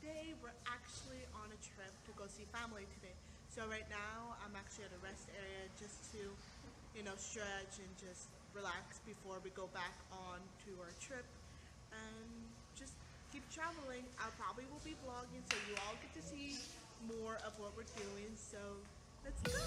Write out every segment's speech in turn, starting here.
today we're actually on a trip to go see family today. So right now I'm actually at a rest area just to, stretch and just relax before we go back on to our trip and just keep traveling. I probably will be vlogging so you all get to see more of what we're doing. So let's go.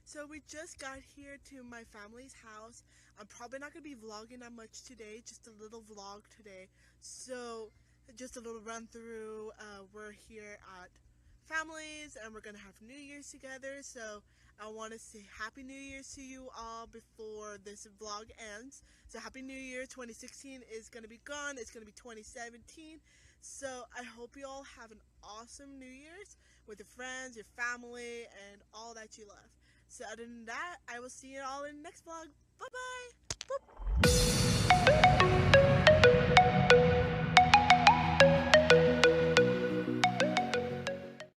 So we just got here to my family's house. I'm probably not going to be vlogging that much today, just a little vlog today. So just a little run through. We're here at family's and we're going to have New Year's together. So I want to say Happy New Year's to you all before this vlog ends. So Happy New Year. 2016 is going to be gone. It's going to be 2017. So I hope you all have an awesome New Year's with your friends, your family, and all that you love. So other than that, I will see you all in the next vlog. Bye-bye!